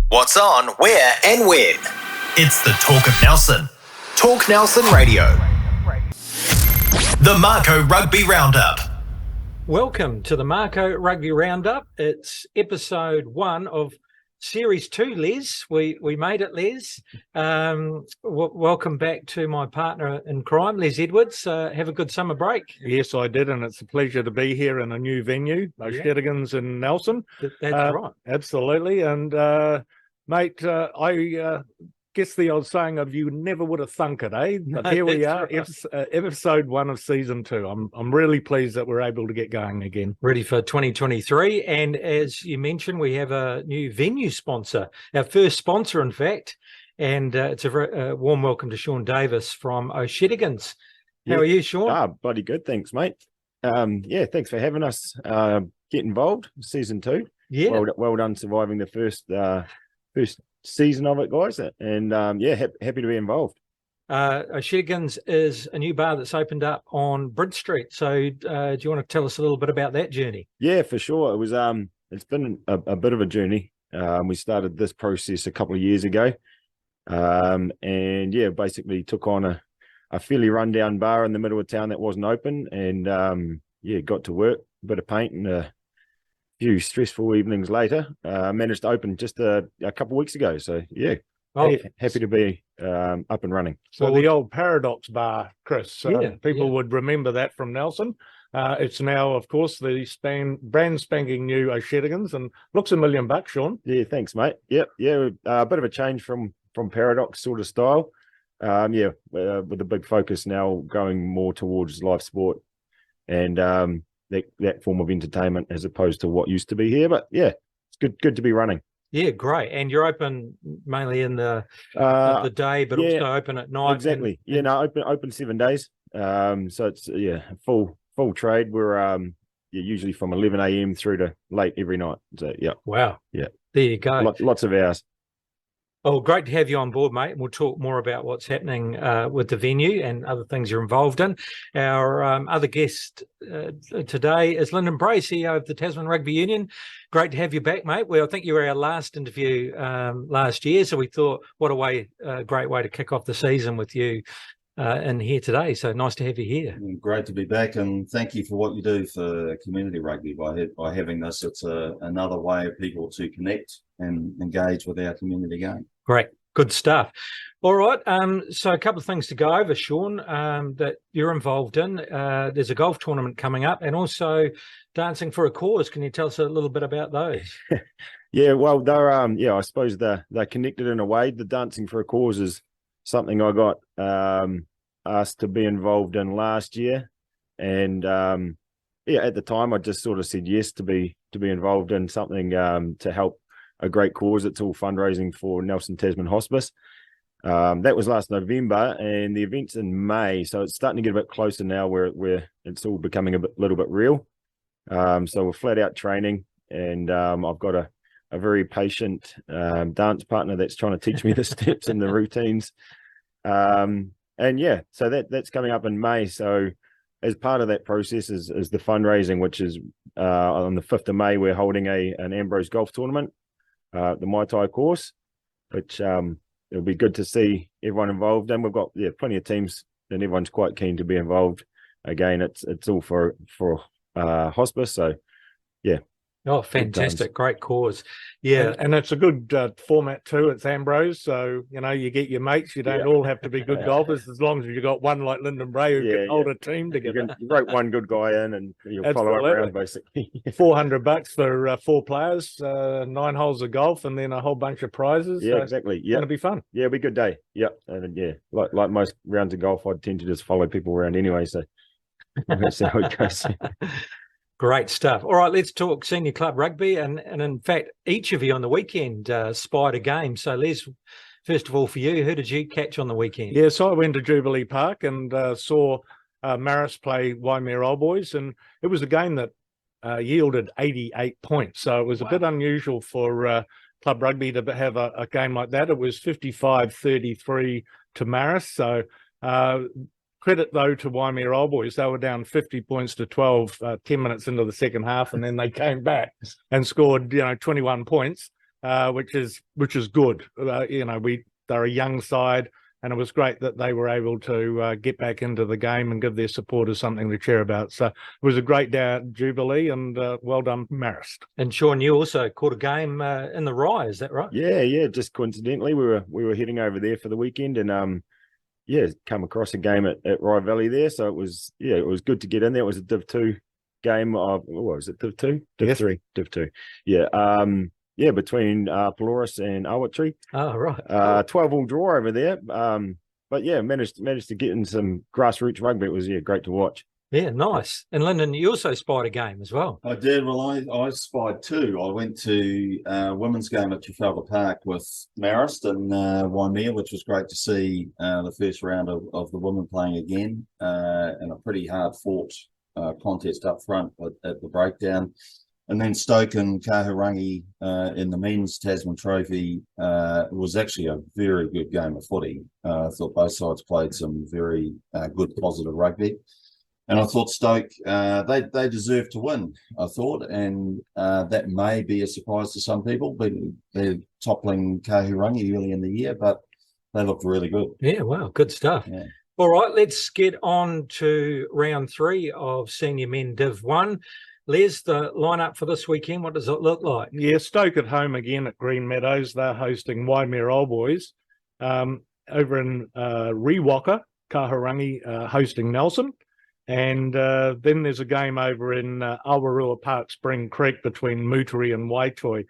What's on, where, and when. It's the Talk of Nelson. Talk Nelson Radio. The Mako Rugby Roundup. Welcome to the Mako Rugby Roundup. It's episode 1 of Series 2, Les. We made it, Les. Welcome back to my partner in crime, Les Edwards. Have a good summer break. Yes, I did, and it's a pleasure to be here in a new venue, O'Shedigan's in Nelson. That's right. Absolutely. And, mate, I guess the old saying of you never would have thunk it, eh? But here we are, right. Episode 1 of season 2. I'm really pleased that we're able to get going again. Ready for 2023. And as you mentioned, we have a new venue sponsor, our first sponsor, in fact. And it's a warm welcome to Sean Davis from O'Shedigan's. How are you, Sean? Bloody good, thanks, mate. Thanks for having us get involved, season 2. Yeah. Well done surviving the first season of it, guys, and happy to be involved. O'Shedigan's is a new bar that's opened up on Bridge Street. So do you want to tell us a little bit about that journey? Yeah, for sure. It was it's been a bit of a journey. We started this process a couple of years ago, basically took on a fairly rundown bar in the middle of town that wasn't open, and got to work, a bit of paint, and a few stressful evenings later, managed to open just a couple of weeks ago. So, happy to be up and running. So the old Paradox Bar, Chris, people would remember that from Nelson. It's now, of course, the brand spanking new O'Shedigan's, and looks $1 million, Sean. Yeah, thanks, mate. Yep, a bit of a change from Paradox sort of style. With a big focus now going more towards live sport and that form of entertainment as opposed to what used to be here. But yeah, it's good to be running. Yeah, great. And you're open mainly in the day, but also open at night. Exactly. Open 7 days. So it's full trade. We're usually from 11 a.m. through to late every night. So yeah. Wow. Yeah. There you go. Lots of hours. Oh, great to have you on board, mate. We'll talk more about what's happening with the venue and other things you're involved in. Our other guest today is Lyndon Bray, CEO of the Tasman Rugby Union. Great to have you back, mate. Well, I think you were our last interview last year, so we thought what a great way to kick off the season with you in here today. So nice to have you here. Great to be back, and thank you for what you do for community rugby by having this. It's another way of people to connect and engage with our community game. Great. Good stuff. All right. So a couple of things to go over, Sean, that you're involved in. There's a golf tournament coming up and also Dancing for a Cause. Can you tell us a little bit about those? Yeah, well, they're, I suppose they're connected in a way. The Dancing for a Cause is something I got asked to be involved in last year. And, at the time, I just sort of said yes to be involved in something to help a great cause. It's all fundraising for Nelson Tasman Hospice. That was last November, and the event's in May, so it's starting to get a bit closer now where it's all becoming a little bit real. So we're flat out training, and I've got a very patient dance partner that's trying to teach me the steps and the routines. So that's coming up in May. So as part of that process is the fundraising, which is on the 5th of May, we're holding an Ambrose golf tournament. The Mai Tai course, which it'll be good to see everyone involved. And we've got plenty of teams, and everyone's quite keen to be involved. Again, it's all for hospice. So yeah. Oh, fantastic. Great cause. Yeah. And it's a good format too. It's Ambrose. So, you get your mates. You don't all have to be good golfers, as long as you've got one like Lyndon Bray who can hold a team together. You rope one good guy in and you'll follow it around, basically. $400 for 4 players, 9 holes of golf, and then a whole bunch of prizes. Yeah, exactly. Yeah. It's going to be fun. Yeah, it'll be a good day. Yeah. And like most rounds of golf, I tend to just follow people around anyway. So that's how it goes. Great stuff. All right, let's talk senior club rugby. And in fact, each of you on the weekend spied a game. So, Les, first of all, for you, who did you catch on the weekend? Yeah, so I went to Jubilee Park and saw Marist play Waimea Old Boys. And it was a game that yielded 88 points. So it was a bit unusual for club rugby to have a game like that. It was 55-33 to Marist. So credit, though, to Waimea Old Boys. They were down 50 points to 12 10 minutes into the second half, and then they came back and scored 21 points. which is good. They're a young side, and it was great that they were able to get back into the game and give their supporters something to cheer about. So it was a great day at Jubilee, and well done, Marist. And Sean, you also caught a game in the Rye, is that right? Yeah. Just coincidentally, we were heading over there for the weekend, and come across a game at Rye Valley there. So it was good to get in there. It was a Div 2 game of, what was it, Div 2? Div 3, Div 2. Yeah, between Pelorus and Awatri. Oh, right. 12-all draw over there. But yeah, managed to get in some grassroots rugby. It was great to watch. Yeah, nice. And Lyndon, you also spied a game as well. I did. Well, I spied two. I went to a women's game at Trafalgar Park with Marist and Waimea, which was great to see the first round of the women playing again, and a pretty hard-fought contest up front at the breakdown. And then Stoke and Kahurangi in the men's Tasman Trophy was actually a very good game of footy. I thought both sides played some very good, positive rugby. And I thought Stoke, they deserved to win, I thought. And that may be a surprise to some people, but they're toppling Kahurangi early in the year, but they looked really good. Yeah, wow, good stuff. Yeah. All right, let's get on to round 3 of Senior Men Div 1. Les, the lineup for this weekend, what does it look like? Yeah, Stoke at home again at Green Meadows. They're hosting Waimea Old Boys. Over in Rewaka, Kahurangi hosting Nelson. And then there's a game over in Awarua Park, Spring Creek, between Muteri and Waitoi.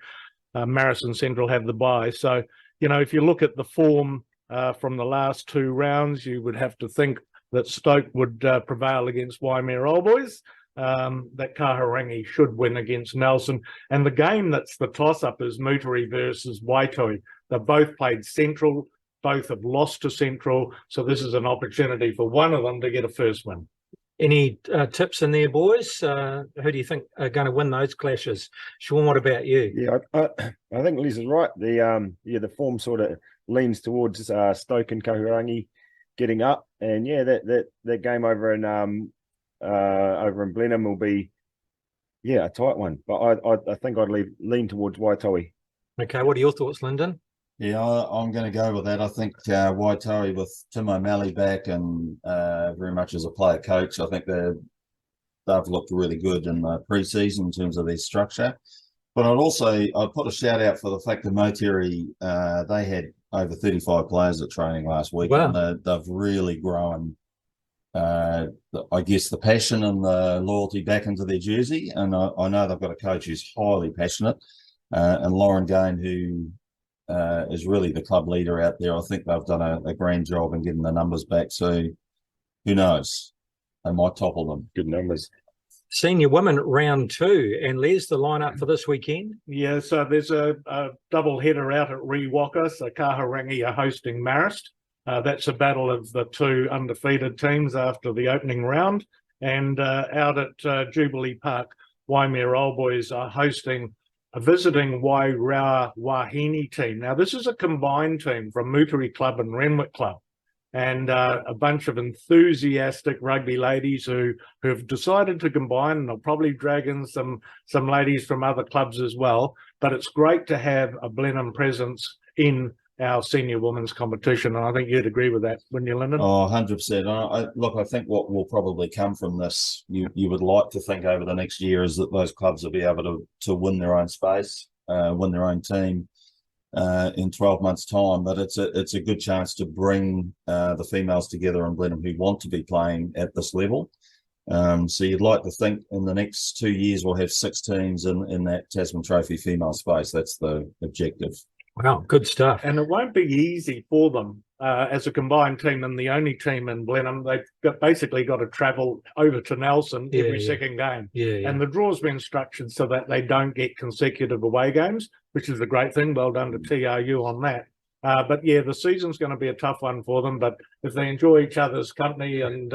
Marison Central have the bye. So, if you look at the form from the last 2 rounds, you would have to think that Stoke would prevail against Waimea Old Boys. That Kahurangi should win against Nelson. And the game that's the toss-up is Muteri versus Waitoi. They've both played Central, both have lost to Central, so this is an opportunity for one of them to get a first win. Any tips in there, boys? Who do you think are going to win those clashes? Sean, what about you? Yeah, I think Liz is right. The form sort of leans towards Stoke and Kahurangi getting up, and that game over in Blenheim will be a tight one. But I think I'd lean towards Waitoi. Okay, what are your thoughts, Lyndon? Yeah, I'm going to go with that. I think Waitoi with Tim O'Malley back and very much as a player coach, I think they've looked really good in the pre-season in terms of their structure. But I'd put a shout out for the fact that Moteri, they had over 35 players at training last week. Wow. And they've really grown, I guess, the passion and the loyalty back into their jersey. And I know they've got a coach who's highly passionate, and Lauren Gain, who is really the club leader out there. I think they've done a grand job in getting the numbers back. So who knows? They might topple them. Good numbers. Senior Women round 2. And Les, the lineup for this weekend? Yeah, so there's a double header out at Rewaka. So Kahurangi are hosting Marist. That's a battle of the 2 undefeated teams after the opening round. And out at Jubilee Park, Waimea Old Boys are hosting a visiting Wairau Wahine team. Now, this is a combined team from Muteri Club and Renwick Club, and a bunch of enthusiastic rugby ladies who have decided to combine, and they'll probably drag in some ladies from other clubs as well. But it's great to have a Blenheim presence in our senior women's competition, and I think you'd agree with that, wouldn't you, Lyndon? Oh, 100%. Look, I think what will probably come from this, you would like to think over the next year, is that those clubs will be able to win their own space, win their own team in 12 months' time. But it's a good chance to bring the females together in Blenheim who want to be playing at this level. So you'd like to think in the next 2 years we'll have 6 teams in that Tasman Trophy female space. That's the objective. Wow, good stuff. And it won't be easy for them as a combined team and the only team in Blenheim. They've basically got to travel over to Nelson every second game. Yeah. And the draw's been structured so that they don't get consecutive away games, which is a great thing. Well done to TRU on that. But the season's going to be a tough one for them. But if they enjoy each other's company and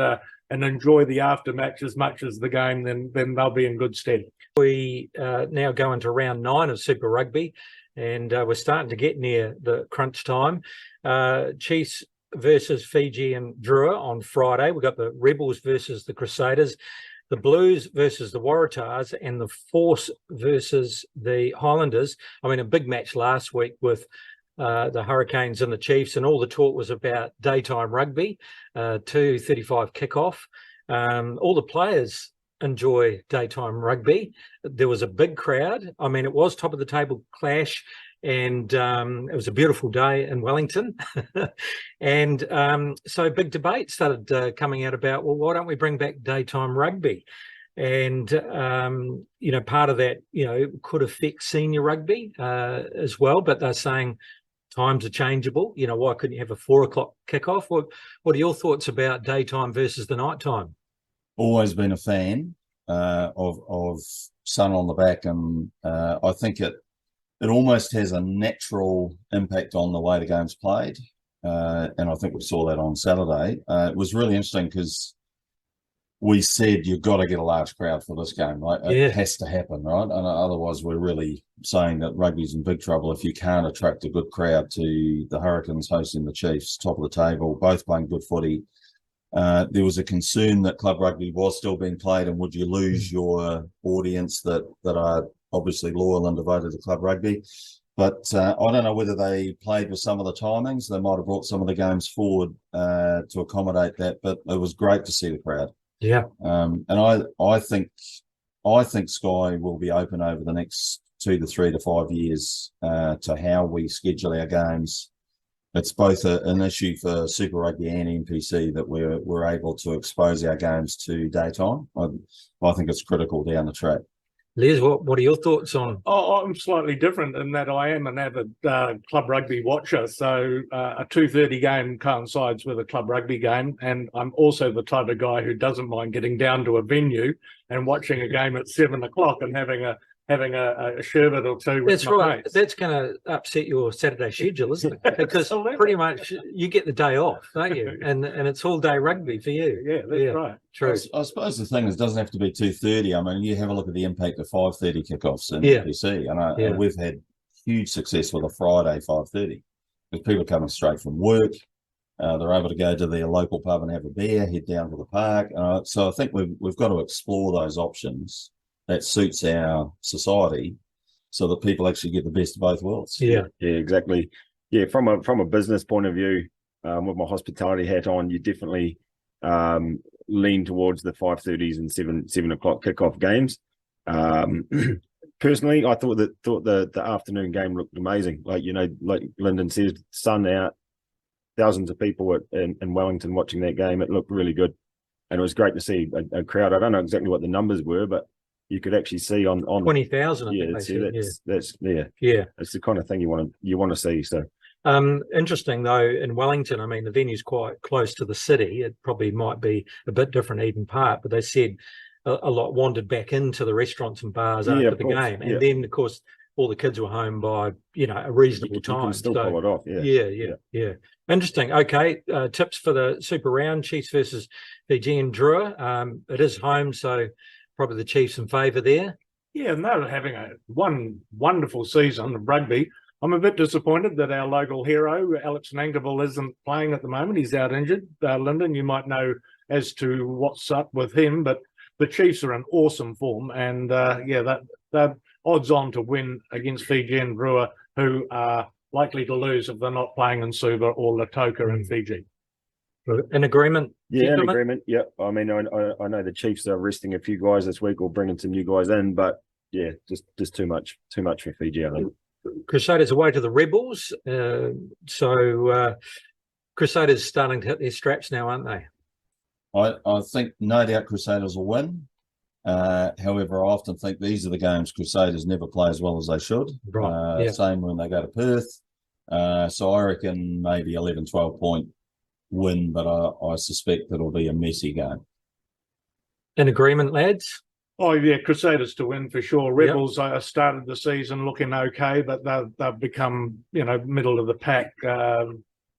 enjoy the aftermatch as much as the game, then they'll be in good stead. We now go into round 9 of Super Rugby. And we're starting to get near the crunch time. Chiefs versus Fiji and Drua on Friday. We've got the Rebels versus the Crusaders. the Blues versus the Waratahs and the Force versus the Highlanders. I mean, a big match last week with the Hurricanes and the Chiefs, and all the talk was about daytime rugby, 2:35 kickoff. All the players enjoy daytime rugby. There was a big crowd. I mean, it was top of the table clash, and it was a beautiful day in Wellington. And so big debate started coming out about, well, why don't we bring back daytime rugby? And, part of that, could affect senior rugby as well, but they're saying times are changeable. Why couldn't you have a 4:00 kickoff? What are your thoughts about daytime versus the nighttime? Always been a fan of sun on the back, and I think it almost has a natural impact on the way the game's played, and I think we saw that on Saturday. It was really interesting because we said you've got to get a large crowd for this game, right? It has to happen, right? And otherwise we're really saying that rugby's in big trouble if you can't attract a good crowd to the Hurricanes hosting the Chiefs, top of the table, both playing good footy. There was a concern that club rugby was still being played, and would you lose your audience that are obviously loyal and devoted to club rugby? But I don't know whether they played with some of the timings. They might have brought some of the games forward to accommodate that, but it was great to see the crowd. Yeah. And I think Sky will be open over the next 2 to 3 to 5 years to how we schedule our games. It's both an issue for Super Rugby and NPC that we're able to expose our games to daytime. I think it's critical down the track. Les, what are your thoughts on? Oh, I'm slightly different in that I am an avid club rugby watcher. So a 2:30 game coincides with a club rugby game. And I'm also the type of guy who doesn't mind getting down to a venue and watching a game at 7:00 and having a sherbet or two with That's my right. mates. That's going to upset your Saturday schedule, isn't it? Because pretty much you get the day off, don't you? And it's all day rugby for you. Yeah, that's right. True. I suppose the thing is, it doesn't have to be 2:30. I mean, you have a look at the impact of 5:30 kickoffs in NPC, and we've had huge success with a Friday 5:30 because people are coming straight from work. They're able to go to their local pub and have a beer, head down to the park. So I think we've got to explore those options that suits our society, so that people actually get the best of both worlds. Yeah, exactly. Yeah, from a business point of view, with my hospitality hat on, you definitely lean towards the 5:30s and 7:00 kickoff games. Personally, I thought the afternoon game looked amazing. Like Lyndon says, sun out, thousands of people in Wellington watching that game. It looked really good, and it was great to see a crowd. I don't know exactly what the numbers were, but you could actually see on 20,000. Yeah, that's yeah. It's the kind of thing you want to see. So interesting though, in Wellington, I mean, the venue's quite close to the city. It probably might be a bit different Eden Park, but they said a lot wandered back into the restaurants and bars after the game, and then of course all the kids were home by a reasonable time. You can still pull it off. Yeah. Interesting. Okay, tips for the Super Round: Chiefs versus Fijian Drua. It is home, so probably the Chiefs in favour there. Yeah, and they're having one wonderful season of rugby. I'm a bit disappointed that our local hero, Alex Nankerville, isn't playing at the moment. He's out injured. Lyndon, you might know as to what's up with him, but the Chiefs are in awesome form, and they're odds on to win against Fijian Drua, who are likely to lose if they're not playing in Suva or Lautoka in Fiji. In agreement? Yeah, in agreement. Yeah, I mean, I know the Chiefs are resting a few guys this week or bringing some new guys in, but yeah, just too much for Fiji, I think. Crusaders away to the Rebels, so Crusaders starting to hit their straps now, aren't they? I think no doubt Crusaders will win. However, I often think these are the games Crusaders never play as well as they should. Right. Same when they go to Perth. So I reckon maybe 11, 12 point win, but I suspect it'll be a messy game. In agreement, lads? Oh, yeah, Crusaders to win for sure. Rebels started the season looking okay, but they've become, middle of the pack,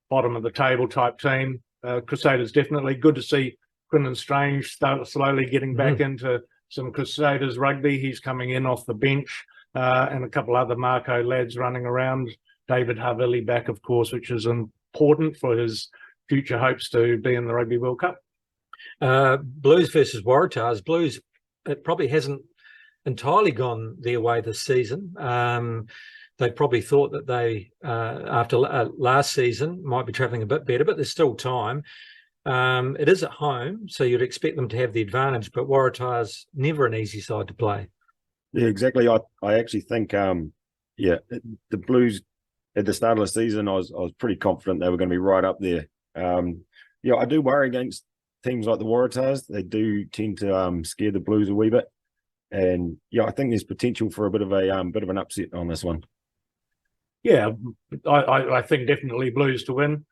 bottom of the table type team. Crusaders definitely. Good to see Quinlan Strange start slowly getting back into some Crusaders rugby. He's coming in off the bench, and a couple other Mako lads running around. David Havili back, of course, which is important for his future hopes to be in the Rugby World Cup. Blues versus Waratahs. Blues, it probably hasn't entirely gone their way this season. They probably thought that they, after last season, might be travelling a bit better, but there's still time. It is at home, so you'd expect them to have the advantage, but Waratahs never an easy side to play. Yeah, exactly. I actually think, the Blues at the start of the season, I was pretty confident they were going to be right up there. I do worry against teams like the Waratahs. They do tend to scare the Blues a wee bit, and I think there's potential for a bit of an upset on this one. Yeah, I think definitely Blues to win.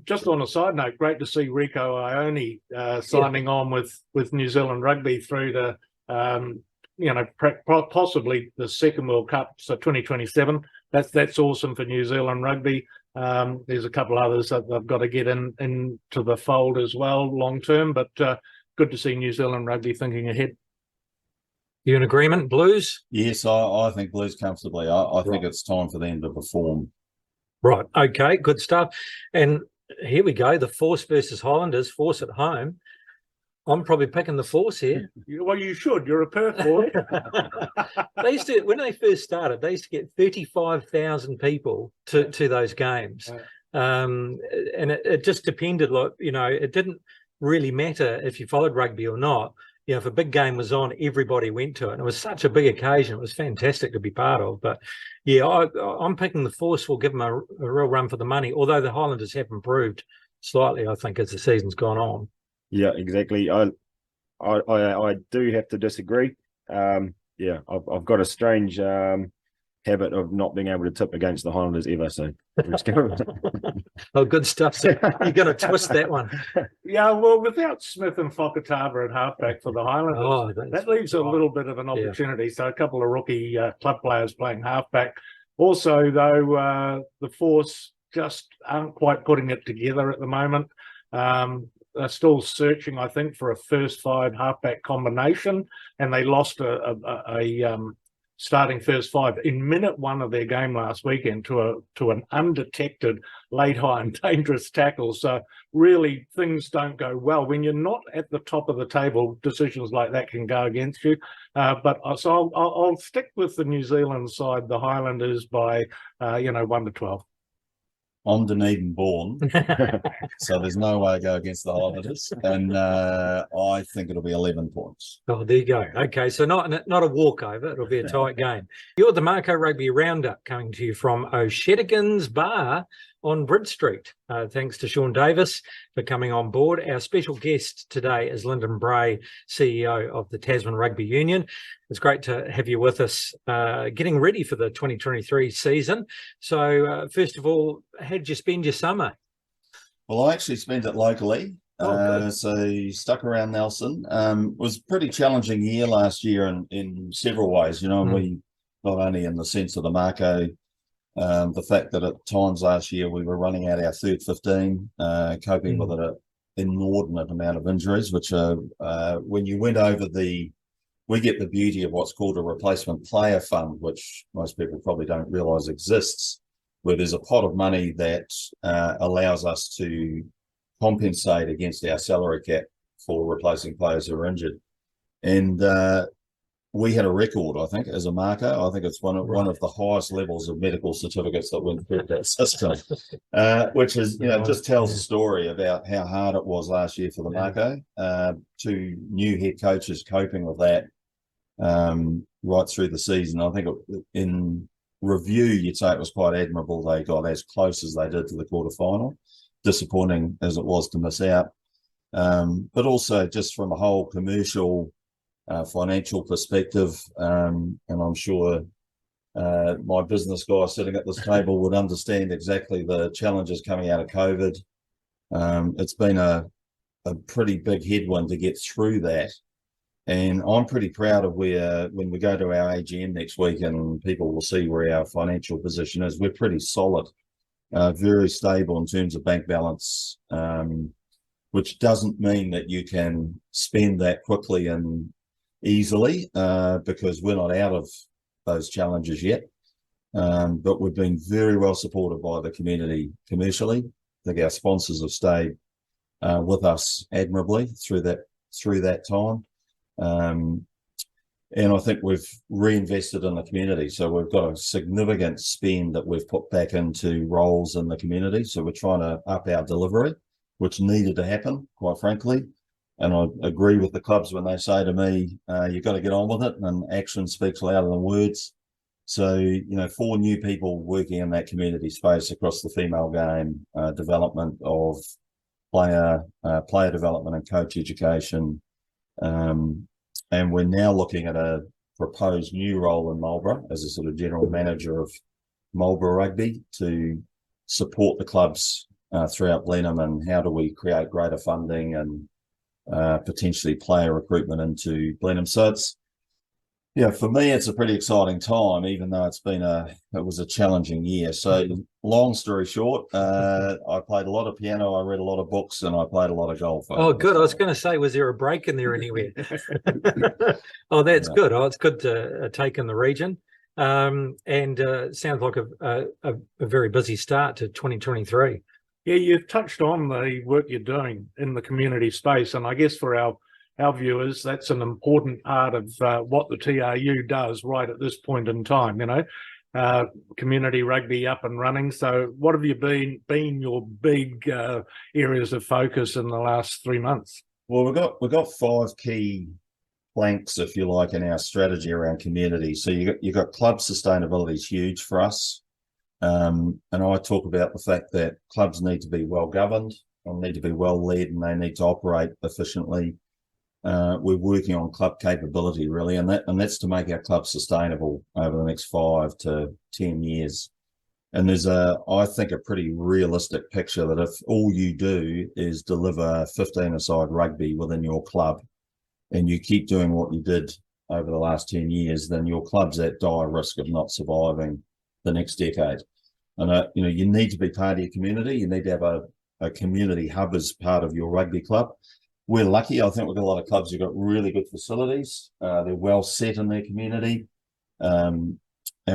Just on a side note, great to see Rico Ione signing on with New Zealand Rugby through to possibly the second World Cup, so 2027. That's awesome for New Zealand Rugby. There's a couple others that they've got to get into the fold as well long term, but good to see New Zealand Rugby thinking ahead. You in agreement, Blues? Yes, I think Blues comfortably. I think it's time for them to perform. Right. Okay. Good stuff. And here we go. The Force versus Highlanders. Force at home. I'm probably picking the Force here. Well, you should. You're a Perth boy. They used to, when they first started, they used to get 35,000 people to those games. And it just depended, it didn't really matter if you followed rugby or not. If a big game was on, everybody went to it. And it was such a big occasion. It was fantastic to be part of. But, I'm picking the Force will give them a real run for the money, although the Highlanders have improved slightly, I think, as the season's gone on. Yeah, exactly. I do have to disagree. I've got a strange habit of not being able to tip against the Highlanders ever. So, oh, good stuff. So you're going to twist that one. Yeah, well, without Smith and Fakatava at halfback for the Highlanders, that leaves a little bit of an opportunity. So a couple of rookie club players playing halfback. Also, though, the Force just aren't quite putting it together at the moment. They're still searching, I think, for a first five halfback combination, and they lost a starting first five in minute one of their game last weekend to an undetected late high and dangerous tackle. So really things don't go well when you're not at the top of the table. Decisions like that can go against you. So I'll stick with the New Zealand side, the Highlanders, by 1-12. I'm Dunedin born, so there's no way I go against the Highlanders, and I think it'll be 11 points. Oh, there you go. Okay, so not a walkover. It'll be a tight game. You're the Mako Rugby Roundup, coming to you from O'Shedigan's Bar on Bridge Street. Thanks to Sean Davis for coming on board. Our special guest today is Lyndon Bray, CEO of the Tasman Rugby Union. It's great to have you with us, getting ready for the 2023 season. So, first of all, how did you spend your summer? Well, I actually spent it locally. So stuck around Nelson. It was a pretty challenging year last year in several ways. We not only in the sense of the Mako, the fact that at times last year we were running out our third 15, coping with an inordinate amount of injuries, which when you went over we get the beauty of what's called a replacement player fund, which most people probably don't realise exists, where there's a pot of money that allows us to compensate against our salary cap for replacing players who are injured. And we had a record, I think, as a Mako. I think it's one of the highest levels of medical certificates that went through that system, which is, just tells a story about how hard it was last year for the Mako. Two new head coaches coping with that right through the season. I think in review, you'd say it was quite admirable. They got as close as they did to the quarterfinal. Disappointing as it was to miss out. But also just from a whole commercial financial perspective, and I'm sure my business guy sitting at this table would understand exactly the challenges coming out of COVID. It's been a pretty big headwind to get through that, and I'm pretty proud of when we go to our AGM next week and people will see where our financial position is. We're pretty solid, very stable in terms of bank balance, which doesn't mean that you can spend that quickly and easily, because we're not out of those challenges yet. But we've been very well supported by the community commercially. I think our sponsors have stayed with us admirably through that time. And I think we've reinvested in the community. So we've got a significant spend that we've put back into roles in the community. So we're trying to up our delivery, which needed to happen, quite frankly. And I agree with the clubs when they say to me, you've got to get on with it, and action speaks louder than words. So, 4 new people working in that community space across the female game, development of player development and coach education. And we're now looking at a proposed new role in Marlborough as a sort of general manager of Marlborough Rugby to support the clubs throughout Blenheim, and how do we create greater funding and potentially player recruitment into Blenheim. So it's, for me, it's a pretty exciting time, even though it was a challenging year. So long story short, I played a lot of piano, I read a lot of books, and I played a lot of golf. Oh, good. I was going to say, was there a break in there anywhere? Oh, that's good. Oh, it's good to take in the region. And sounds like a very busy start to 2023. Yeah, you've touched on the work you're doing in the community space, and I guess for our viewers, that's an important part of what the TRU does right at this point in time. Community rugby up and running. So, what have you been your big areas of focus in the last 3 months? Well, we've got 5 key planks, if you like, in our strategy around community. So you got club sustainability is huge for us. And I talk about the fact that clubs need to be well governed, and need to be well led, and they need to operate efficiently. We're working on club capability, really, and that's to make our club sustainable over the next 5 to 10 years. And there's I think, a pretty realistic picture that if all you do is deliver 15-a-side rugby within your club, and you keep doing what you did over the last 10 years, then your club's at dire risk of not surviving the next decade. And you need to be part of your community. You need to have a community hub as part of your rugby club. We're lucky. I think we've got a lot of clubs who've got really good facilities. They're well set in their community. And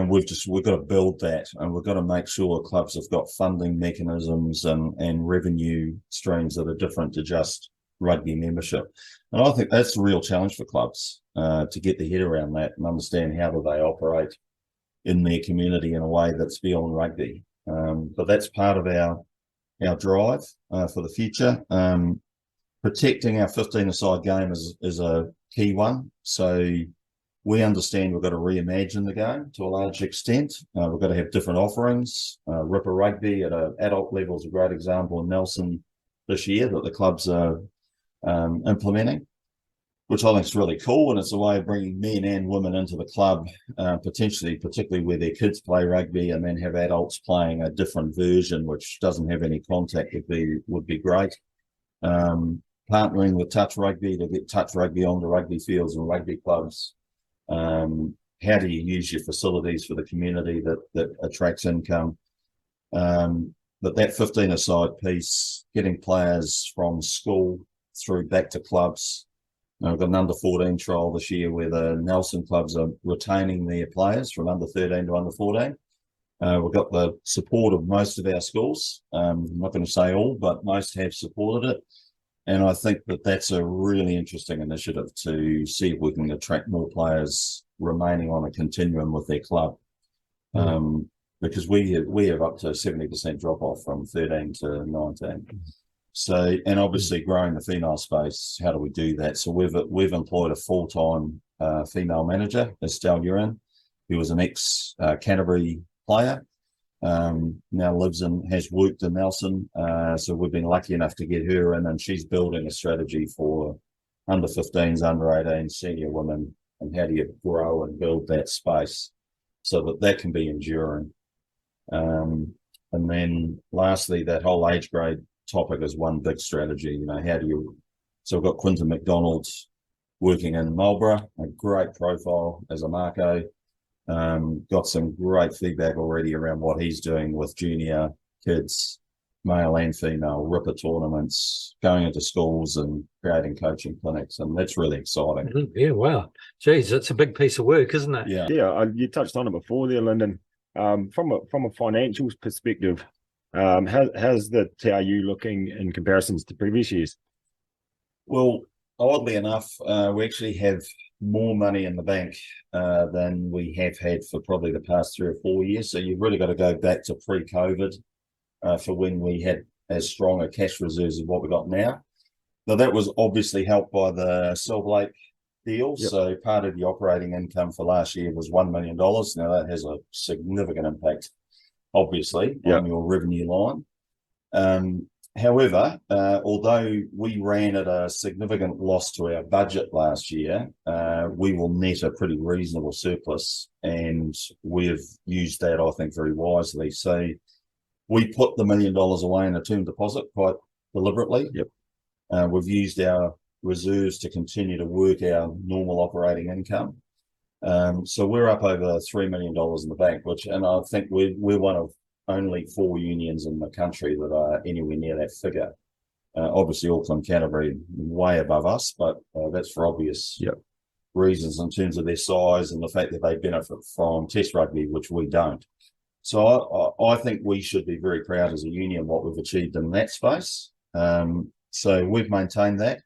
we've got to build that, and we've got to make sure clubs have got funding mechanisms and revenue streams that are different to just rugby membership. And I think that's a real challenge for clubs to get their head around that and understand how do they operate in their community in a way that's beyond rugby. But that's part of our drive for the future. Protecting our 15-a-side game is a key one. So we understand we've got to reimagine the game to a large extent. We've got to have different offerings. Ripper Rugby at an adult level is a great example in Nelson this year that the clubs are implementing, which I think is really cool. And it's a way of bringing men and women into the club, particularly where their kids play rugby, and then have adults playing a different version, which doesn't have any contact, would be great. Partnering with touch rugby to get touch rugby on the rugby fields and rugby clubs. How do you use your facilities for the community that attracts income? But that 15-a-side piece, getting players from school through back to clubs. We've got an under-14 trial this year where the Nelson clubs are retaining their players from under-13 to under-14. We've got the support of most of our schools. I'm not going to say all, but most have supported it. And I think that's a really interesting initiative to see if we can attract more players remaining on a continuum with their club. Because we have up to 70% drop-off from 13 to 19. So, and obviously growing the female space, how do we do that? So we've employed a full-time female manager, Estelle Urin, who was an ex-Canterbury player, now lives and has worked in Nelson. So we've been lucky enough to get her in, and she's building a strategy for under-15s, under-18 senior women, and how do you grow and build that space so that can be enduring. And then lastly, that whole age grade topic is one big strategy. So we've got Quinton McDonald working in Marlborough, a great profile as a Mako. Got some great feedback already around what he's doing with junior kids, male and female, ripper tournaments, going into schools and creating coaching clinics, and that's really exciting. Yeah, wow. Geez, it's a big piece of work, isn't it? Yeah, you touched on it before there, Lyndon. From a financials perspective, How's the TRU looking in comparisons to previous years? Well, oddly enough, we actually have more money in the bank than we have had for probably the past 3 or 4 years. So you've really got to go back to pre-COVID for when we had as strong a cash reserves as what we got now. Now, that was obviously helped by the Silver Lake deal. Yep. So part of the operating income for last year was $1 million. Now, that has a significant impact, obviously, on your revenue line. However, although we ran at a significant loss to our budget last year, we will net a pretty reasonable surplus, and we've used that, I think, very wisely. So we put the $1 million away in a term deposit quite deliberately. Yep. We've used our reserves to continue to work our normal operating income. So we're up over $3 million in the bank, and I think we're one of only 4 unions in the country that are anywhere near that figure. Obviously, Auckland, Canterbury, way above us, but that's for obvious reasons in terms of their size and the fact that they benefit from Test rugby, which we don't. So I think we should be very proud as a union what we've achieved in that space. So we've maintained that.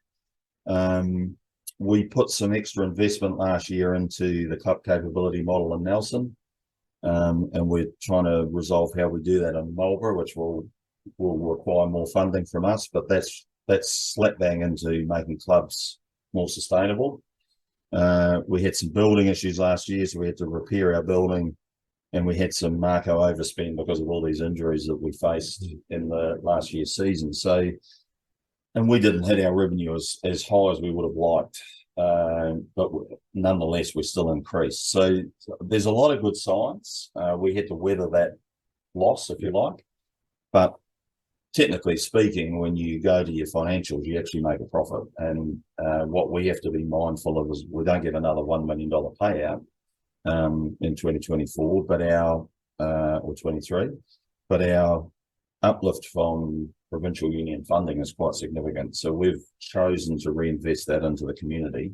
We put some extra investment last year into the club capability model in Nelson. And we're trying to resolve how we do that in Marlborough, which will require more funding from us, but that's slap bang into making clubs more sustainable. We had some building issues last year, so we had to repair our building, and we had some Mako overspend because of all these injuries that we faced in the last year's season. So, and we didn't hit our revenue as high as we would have liked. But nonetheless, we still increased. So there's a lot of good signs. We had to weather that loss, if you like. But technically speaking, when you go to your financials, you actually make a profit. And what we have to be mindful of is we don't get another $1 million payout in 2024, but or 23, but our uplift from provincial union funding is quite significant. So we've chosen to reinvest that into the community,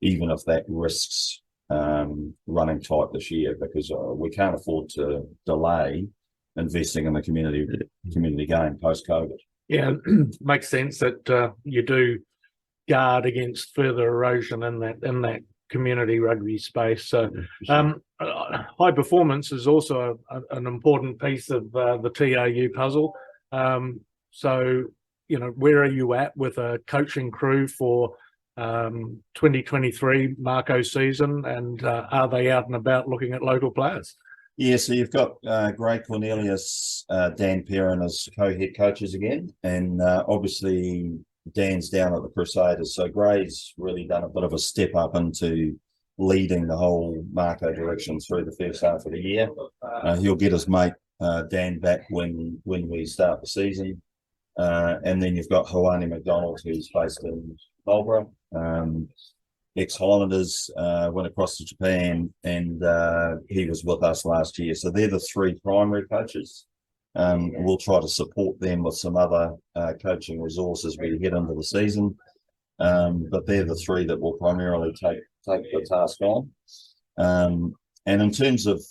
even if that risks running tight this year, because we can't afford to delay investing in the community game post-COVID. Yeah, makes sense that you do guard against further erosion in that community rugby space. So high performance is also an important piece of the TRU puzzle. So, where are you at with a coaching crew for 2023 Mako season, and are they out and about looking at local players? Yeah, so you've got Gray Cornelius, Dan Perrin as co-head coaches again, and obviously Dan's down at the Crusaders. So Gray's really done a bit of a step up into leading the whole Mako direction through the first half of the year. He'll get his mate Dan back when we start the season. And then you've got Hawani McDonald, who's based in Marlborough, ex-Highlanders, went across to Japan, and he was with us last year. So they're the 3 primary coaches. We'll try to support them with some other coaching resources as we head into the season. But they're the 3 that will primarily take the task on. And in terms of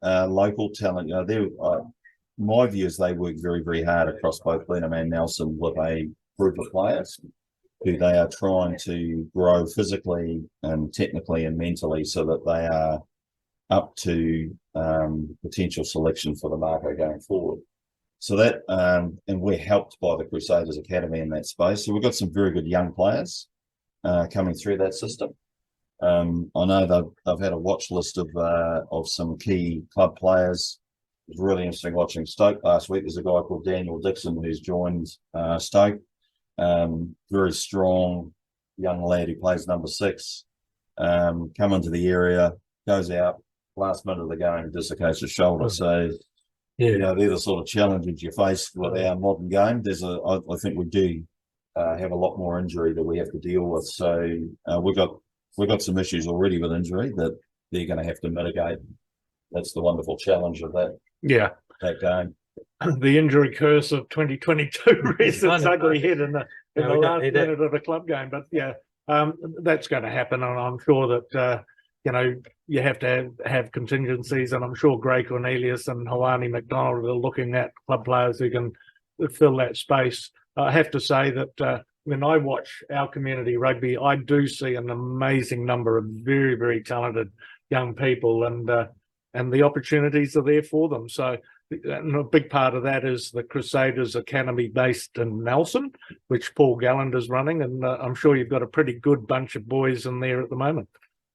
local talent, my view is they work very, very hard across both Blenheim and Nelson with a group of players who they are trying to grow physically and technically and mentally so that they are up to potential selection for the Mako going forward. So that, and we're helped by the Crusaders Academy in that space. So we've got some very good young players coming through that system. I know they've had a watch list of some key club players. It was really interesting watching Stoke last week. There's a guy called Daniel Dixon who's joined Stoke. Very strong young lad who plays number 6. Come into the area, goes out, last minute of the game, dislocates his shoulder. So, they're the sort of challenges you face with our modern game. I think we do have a lot more injury that we have to deal with. So we've got some issues already with injury that they're going to have to mitigate. That's the wonderful challenge of that game. The injury curse of 2022 rears its ugly head in the last minute of a club game. But that's going to happen, and I'm sure that you have to have contingencies, and I'm sure Gray Cornelius and Hawani McDonald are looking at club players who can fill that space. I have to say that when I watch our community rugby, I do see an amazing number of very, very talented young people, and the opportunities are there for them. So, and a big part of that is the Crusaders Academy based in Nelson, which Paul Galland is running, and I'm sure you've got a pretty good bunch of boys in there at the moment.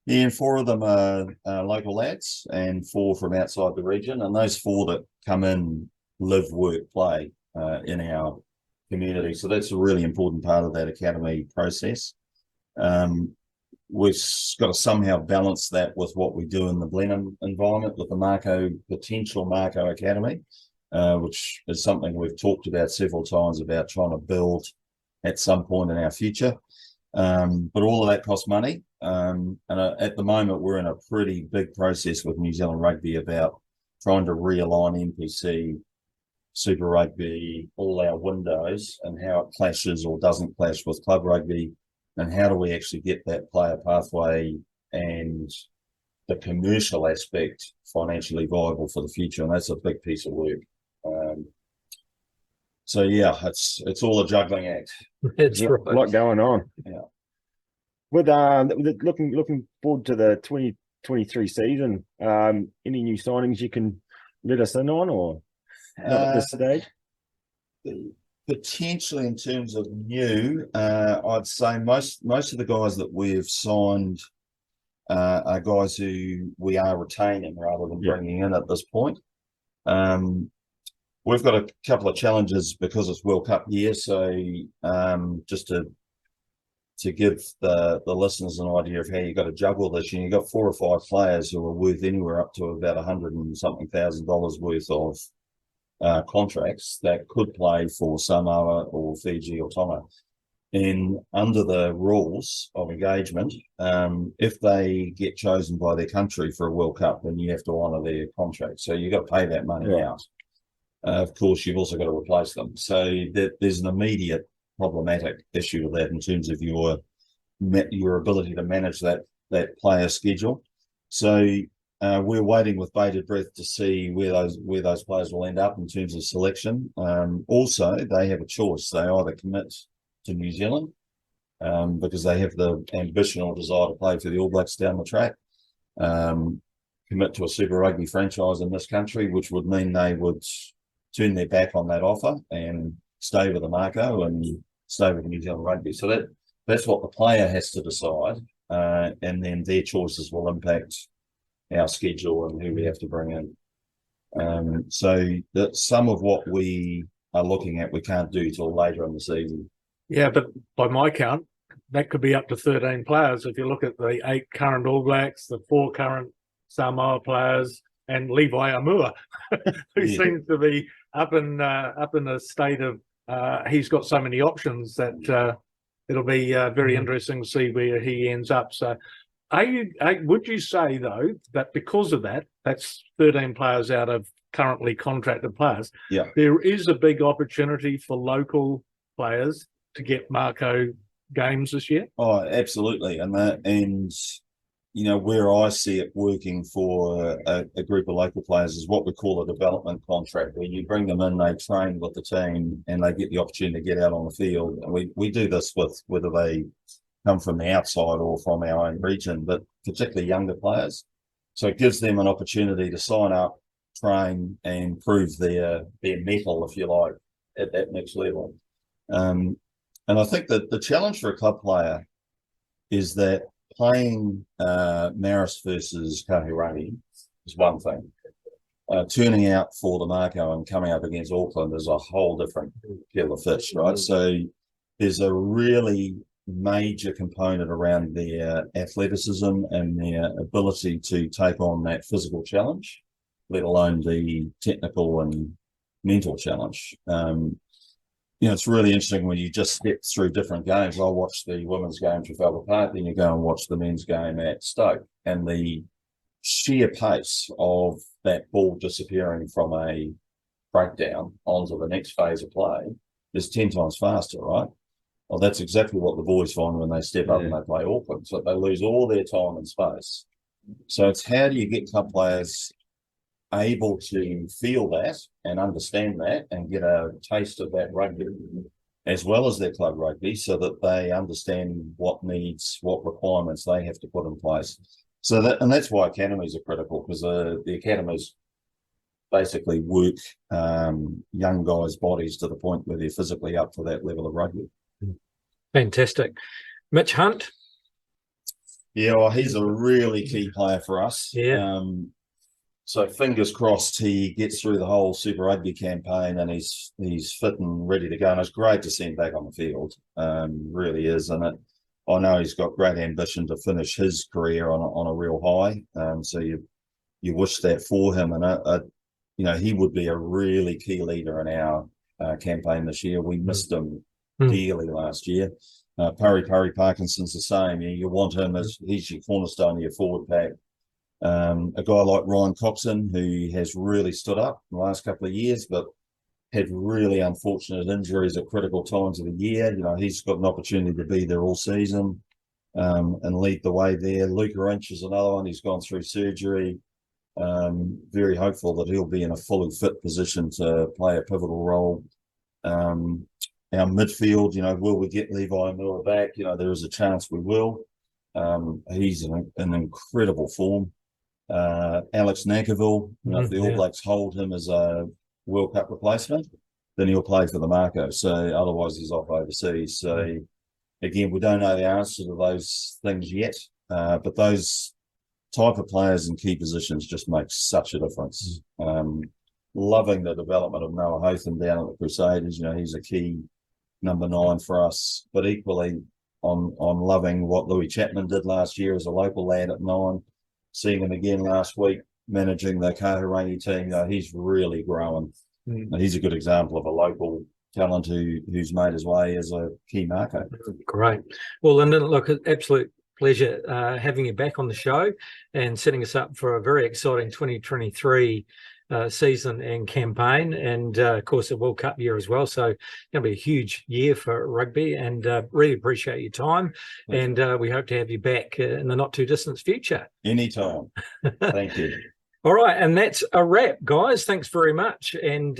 Yeah, and 4 of them are local lads and 4 from outside the region. And those 4 that come in live, work, play in our community. So that's a really important part of that academy process. We've got to somehow balance that with what we do in the Blenheim environment with the potential Mako Academy, which is something we've talked about several times about trying to build at some point in our future. But all of that costs money. And at the moment, we're in a pretty big process with New Zealand Rugby about trying to realign NPC, Super Rugby, all our windows, and how it clashes or doesn't clash with club rugby, and how do we actually get that player pathway and the commercial aspect financially viable for the future. And that's a big piece of work. So yeah, it's all a juggling act. That's right. A lot going on. Yeah. With looking forward to the 2023 season, any new signings you can let us in on, or not at this stage? Potentially in terms of new, I'd say most of the guys that we've signed are guys who we are retaining rather than bringing in at this point. We've got a couple of challenges because it's World Cup year, so just to give the listeners an idea of how you got to juggle this, and you've got 4 or 5 players who are worth anywhere up to about $100 and something thousand worth of contracts that could play for Samoa or Fiji or Tonga. And under the rules of engagement, if they get chosen by their country for a World Cup, then you have to honour their contract. So you've got to pay that money out. Of course, you've also got to replace them. So there's an immediate problematic issue with that in terms of your ability to manage that player schedule. So we're waiting with bated breath to see where those players will end up in terms of selection. Also, they have a choice. They either commit to New Zealand because they have the ambition or desire to play for the All Blacks down the track, commit to a Super Rugby franchise in this country, which would mean they would turn their back on that offer and stay with the Mako and stay with New Zealand Rugby. So that's what the player has to decide, and then their choices will impact our schedule and who we have to bring in. So that some of what we are looking at we can't do till later in the season. Yeah, but by my count, that could be up to 13 players. If you look at the 8 current All Blacks, the 4 current Samoa players, and Levi Amua, who seems to be up in a state of he's got so many options that it'll be very interesting to see where he ends up. So, would you say though that because of that, that's 13 players out of currently contracted players? Yeah, there is a big opportunity for local players to get Mako games this year. Oh, absolutely, and you know, where I see it working for a group of local players is what we call a development contract, where you bring them in, they train with the team, and they get the opportunity to get out on the field. And we do this with whether they come from the outside or from our own region, but particularly younger players. So it gives them an opportunity to sign up, train, and prove their mettle, if you like, at that next level. And I think that the challenge for a club player is that playing Marist versus Kahurangi is one thing. Turning out for the Mako and coming up against Auckland is a whole different kettle of fish, right? So there's a really major component around their athleticism and their ability to take on that physical challenge, let alone the technical and mental challenge. You know, it's really interesting when you just step through different games. I'll watch the women's game at Trafalgar Park, then you go and watch the men's game at Stoke, and the sheer pace of that ball disappearing from a breakdown onto the next phase of play is 10 times faster, right? Well, that's exactly what the boys find when they step up and they play Auckland. So they lose all their time and space So it's how do you get club players able to feel that and understand that and get a taste of that rugby as well as their club rugby, so that they understand what needs, what requirements they have to put in place. So that's why academies are critical, because the academies basically work young guys' bodies to the point where they're physically up to that level of rugby. Fantastic. Mitch Hunt. Yeah, well, he's a really key player for us. Yeah. So fingers crossed he gets through the whole Super Rugby campaign and he's fit and ready to go. And it's great to see him back on the field. Really is. And I know he's got great ambition to finish his career on a real high. So you wish that for him. And he would be a really key leader in our campaign this year. We missed him dearly last year. Purry Parkinson's the same. You want him as he's your cornerstone of your forward pack. A guy like Ryan Coxon, who has really stood up in the last couple of years, but had really unfortunate injuries at critical times of the year. He's got an opportunity to be there all season and lead the way there. Luca Inch is another one. He's gone through surgery. Very hopeful that he'll be in a fully fit position to play a pivotal role. Our midfield, will we get Levi Miller back? There is a chance we will. He's in incredible form. Alex Nankivell, if the All Blacks hold him as a World Cup replacement, then he'll play for the Mako. So otherwise he's off overseas. So again, we don't know the answer to those things yet, but those type of players in key positions just make such a difference. Loving the development of Noah Hotham down at the Crusaders. He's a key number 9 for us, but equally on loving what Louis Chapman did last year as a local lad at 9. Seeing him again last week, managing the Kahurangi team, he's really growing. He's a good example of a local talent who's made his way as a key marker. Great. Well, Lyndon, look, absolute pleasure having you back on the show and setting us up for a very exciting 2023 season and campaign, and of course a World Cup year as well. So it's going to be a huge year for rugby, and really appreciate your time. And we hope to have you back in the not too distant future. Anytime. Thank you. All right, and that's a wrap, guys. Thanks very much. And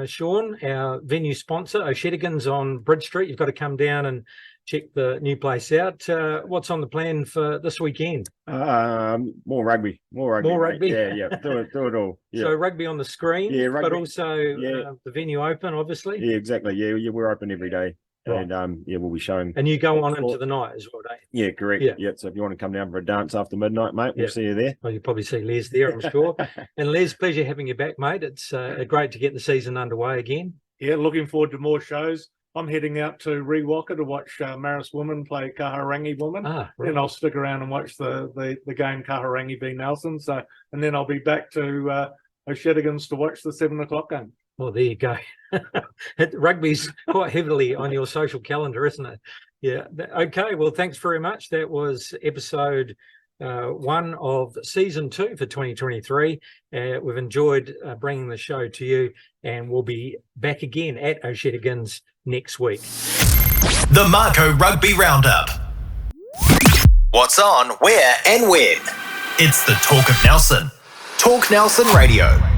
Sean, our venue sponsor, O'Shedigan's on Bridge Street. You've got to come down and check the new place out. What's on the plan for this weekend? More rugby. More rugby. Yeah. Do it all. Yeah. So rugby on the screen, rugby. But also the venue open, obviously. Yeah, exactly. Yeah, we're open every day. Right. And we'll be showing. And you go on into the night as well, don't you? Yeah, correct. Yeah. So if you want to come down for a dance after midnight, mate, we'll see you there. Well, you'll probably see Les there, I'm sure. And Les, pleasure having you back, mate. It's great to get the season underway again. Yeah, looking forward to more shows. I'm heading out to Rewalker to watch Marist women play Kahurangi women. Right. Then I'll stick around and watch the game Kahurangi v Nelson. So, and then I'll be back to O'Shedigan's to watch the 7:00 game. Well, there you go. Rugby's quite heavily on your social calendar, isn't it? Yeah. Okay. Well, thanks very much. That was episode 1 of season 2 for 2023. We've enjoyed bringing the show to you, and we'll be back again at O'Shedigan's next week. The Mako Rugby Roundup. What's on, where and when? It's the Talk of Nelson. Talk Nelson Radio.